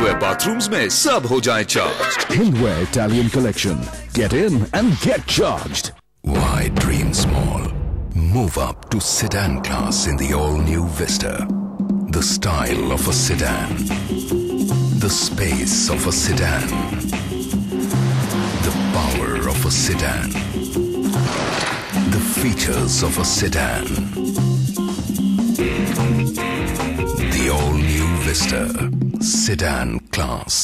Hindware bathrooms में सब हो जाए charged. Hindware Italian collection. Get in and get charged. Why dream small? Move up to sedan class in the all-new Vista. The style of a sedan. The space of a sedan. The power of a sedan. The features of a sedan. The all-new Vista. Sedan class.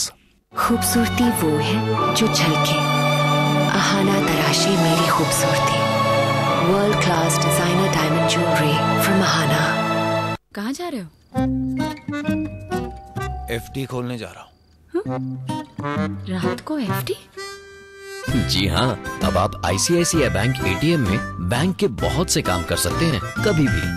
खूबसूरती वो है जो झलके, आहाना तराशे मेरी खूबसूरती। World class designer diamond jewellery from Aahana. कहाँ जा रहे हो? FD खोलने जा रहा हूँ। रात को FD? जी हाँ, अब आप ICICI बैंक ATM में बैंक के बहुत से काम कर सकते हैं, कभी भी।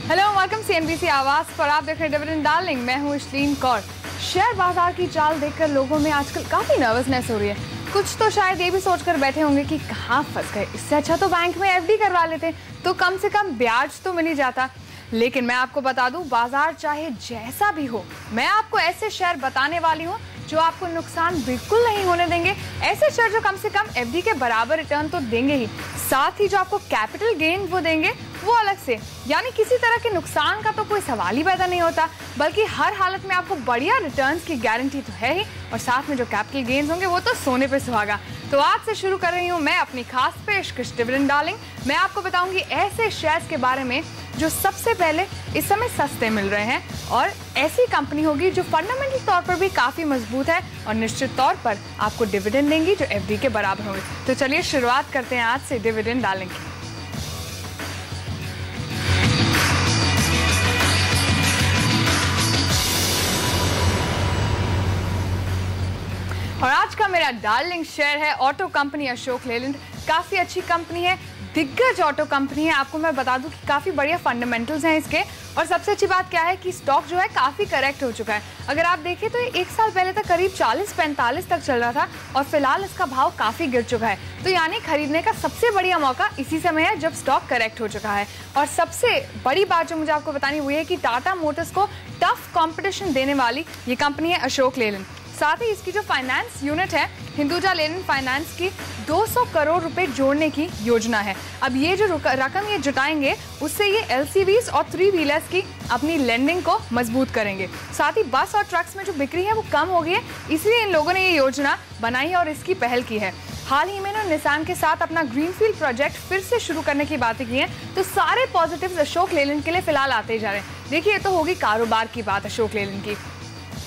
हेलो, वेलकम CNBC आवाज पर। आप देख रहे हैं डिविडेंड डार्लिंग। मैं हूँ इशलीन कौर। शेयर बाजार की चाल देखकर लोगों में आजकल काफी नर्वसनेस हो रही है। कुछ तो शायद ये भी सोचकर बैठे होंगे कि कहाँ फंस गए, इससे अच्छा तो बैंक में FD करवा लेते तो कम से कम ब्याज तो मिल ही जाता। लेकिन मैं आपको बता दूं, बाजार चाहे जैसा भी हो, मैं आपको ऐसे शेयर बताने वाली हूँ जो आपको नुकसान बिल्कुल नहीं होने देंगे। ऐसे शेयर जो कम से कम FD के बराबर रिटर्न तो देंगे ही, साथ ही जो आपको कैपिटल गेन वो देंगे वो अलग से। यानी किसी तरह के नुकसान का तो कोई सवाल ही पैदा नहीं होता, बल्कि हर हालत में आपको बढ़िया रिटर्न्स की गारंटी तो है ही, और साथ में जो कैपिटल गेन्स होंगे वो तो सोने पे सुहागा। तो आज से शुरू कर रही हूँ मैं अपनी खास पेशकश डिविडेंड डार्लिंग। मैं आपको बताऊंगी ऐसे शेयर्स के बारे में जो सबसे पहले इस समय सस्ते मिल रहे हैं, और ऐसी कंपनी होगी जो फंडामेंटल तौर पर भी काफी मजबूत है और निश्चित तौर पर आपको डिविडेंड देंगी जो FD के बराबर होंगे। तो चलिए शुरुआत करते हैं आज से डिविडेंड डार्लिंग की। और आज का मेरा डार्लिंग शेयर है ऑटो कंपनी अशोक लेलैंड। काफी अच्छी कंपनी है, दिग्गज ऑटो कंपनी है। आपको मैं बता दूं कि काफी बढ़िया फंडामेंटल्स हैं इसके, और सबसे अच्छी बात क्या है कि स्टॉक जो है काफी करेक्ट हो चुका है। अगर आप देखें तो एक साल पहले तक करीब 40-45 तक चल रहा था, और फिलहाल इसका भाव काफी गिर चुका है। तो यानी खरीदने का सबसे बढ़िया मौका इसी समय है जब स्टॉक करेक्ट हो चुका है। और सबसे बड़ी बात जो मुझे आपको बतानी हुई है कि टाटा मोटर्स को टफ कॉम्पिटिशन देने वाली ये कंपनी है अशोक लेलैंड। साथ ही इसकी जो फाइनेंस यूनिट है हिंदुजा लेलैंड फाइनेंस की 200 करोड़ रुपए जोड़ने की योजना है। अब ये जो रकम ये जुटाएंगे उससे ये LCVs और 3 व्हीलर्स की अपनी लेंडिंग को मजबूत करेंगे। साथ ही बस और ट्रक्स में जो बिक्री है वो कम हो गई है, इसलिए इन लोगों ने ये योजना बनाई है और इसकी पहल की है। हाल ही में ना निसान के साथ अपना ग्रीनफील्ड प्रोजेक्ट फिर से शुरू करने की बातें की हैं, तो सारे पॉजिटिव्स अशोक लेलैंड के लिए फिलहाल आते जा रहे हैं। देखिए, ये तो होगी कारोबार की बात अशोक लेलैंड की,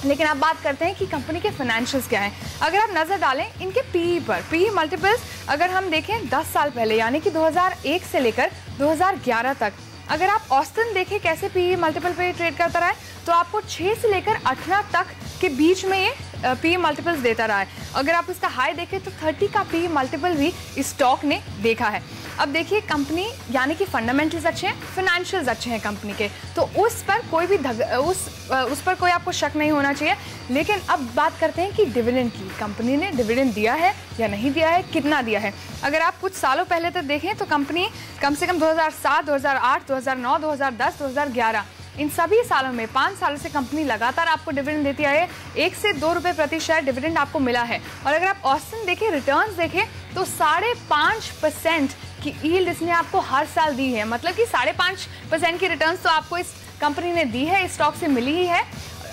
लेकिन अब बात करते हैं कि कंपनी के फाइनेंशियल्स क्या हैं। अगर आप नजर डालें इनके PE पर, PE मल्टीपल्स अगर हम देखें 10 साल पहले यानी कि 2001 से लेकर 2011 तक, अगर आप ऑस्टन देखें कैसे PE मल्टीपल पे ट्रेड करता रहा है, तो आपको 6 से लेकर 18 तक के बीच में ये PE मल्टीपल्स देता रहा है। अगर आप इसका हाई देखें तो 30 का PE मल्टीपल भी इस स्टॉक ने देखा है। अब देखिए, कंपनी यानी कि फंडामेंटल्स अच्छे हैं, फाइनेंशियल्स अच्छे हैं कंपनी के, तो उस पर कोई भी उस पर कोई आपको शक नहीं होना चाहिए। लेकिन अब बात करते हैं कि डिविडेंड की। कंपनी ने डिविडेंड दिया है या नहीं दिया है, कितना दिया है। अगर आप कुछ सालों पहले तक देखें तो कंपनी कम से कम 2007, 2008, 2009, 2010, 2011 इन सभी सालों में 5 सालों से कंपनी लगातार आपको डिविडेंड देती है। 1 से 2 रुपए प्रति शेयर डिविडेंड आपको मिला है। और अगर आप ऑस्टन देखें, रिटर्न्स देखें तो 5.5% की यील्ड इसने आपको हर साल दी है। मतलब कि 5.5% की रिटर्न्स तो आपको इस कंपनी ने दी है, इस स्टॉक से मिली ही है।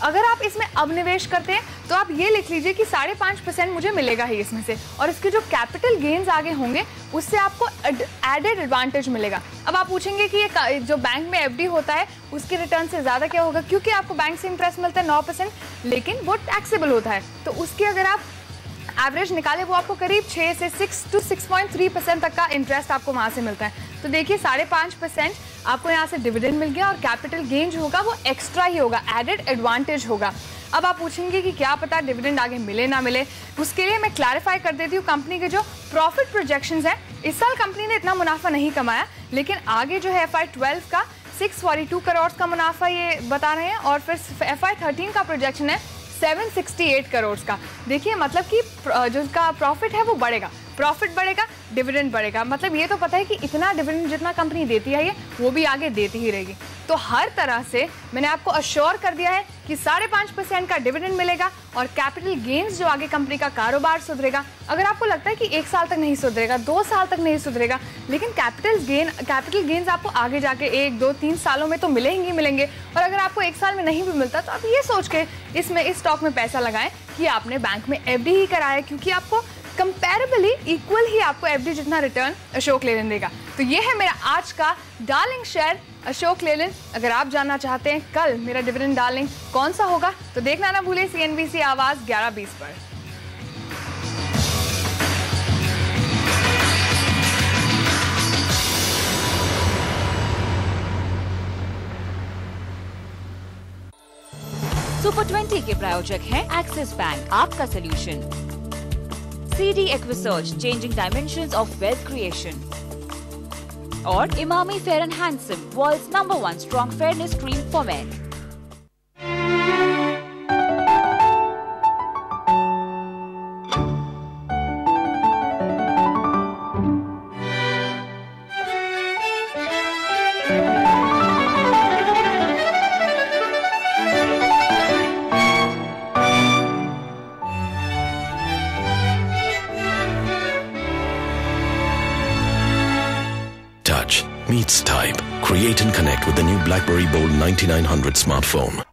अगर आप इसमें अब निवेश करते हैं तो आप ये लिख लीजिए कि 5.5% मुझे मिलेगा ही इसमें से, और इसके जो कैपिटल गेन्स आगे होंगे उससे आपको एडेड एडवांटेज मिलेगा। अब आप पूछेंगे कि ये जो बैंक में FD होता है उसके रिटर्न से ज्यादा क्या होगा, क्योंकि आपको बैंक से इंटरेस्ट मिलता है 9%, लेकिन वो टैक्सेबल होता है। तो उसके अगर आप एवरेज निकाले वो आपको करीब 6 से 6 to 6.3% तक का इंटरेस्ट आपको वहां से मिलता है। तो देखिए, 5.5% आपको यहाँ से डिविडेंड मिल गया, और कैपिटल गेन जो होगा वो एक्स्ट्रा ही होगा, एडेड एडवांटेज होगा। अब आप पूछेंगे कि क्या पता डिविडेंड आगे मिले ना मिले, उसके लिए मैं क्लैरिफाई कर देती हूँ कंपनी के जो प्रॉफिट प्रोजेक्शंस हैं। इस साल कंपनी ने इतना मुनाफा नहीं कमाया, लेकिन आगे जो है FY12 का 642 करोड़ का मुनाफा ये बता रहे हैं, और फिर FY13 का प्रोजेक्शन है 768 करोड़ का। देखिए, मतलब कि जो इसका प्रॉफिट है वो बढ़ेगा। प्रॉफिट बढ़ेगा, डिविडेंड बढ़ेगा। मतलब ये तो पता है कि इतना डिविडेंड जितना कंपनी देती है ये वो भी आगे देती ही रहेगी। तो हर तरह से मैंने आपको अश्योर कर दिया है कि 5.5% का डिविडेंड मिलेगा और कैपिटल गेन्स जो आगे कंपनी का कारोबार सुधरेगा। अगर आपको लगता है कि 1 साल तक नहीं सुधरेगा, 2 साल तक नहीं सुधरेगा, लेकिन कैपिटल गेन्स आपको आगे जाके 1, 2, 3 सालों में तो मिलेंगे। और अगर आपको 1 साल में नहीं भी मिलता तो आप ये सोच के इस स्टॉक में पैसा लगाएं कि आपने बैंक में एफडी ही कराया, क्योंकि आपको कंपैरेबली इक्वल ही आपको एफडी जितना रिटर्न अशोक लेलैंड देगा। तो ये है मेरा आज का डार्लिंग शेयर अशोक लेलैंड। अगर आप जानना चाहते हैं कल मेरा डिविडेंड डार्लिंग कौन सा होगा तो देखना ना भूलें CNBC आवाज 11:20 पर। सुपर 20 के प्रायोजक हैं एक्सिस बैंक, आपका solution, CD Equisearch, changing dimensions of wealth creation, और Emami fair and handsome, world's number 1 strong fairness cream for men. Touch meets type. Create and connect with the new BlackBerry Bold 9900 smartphone.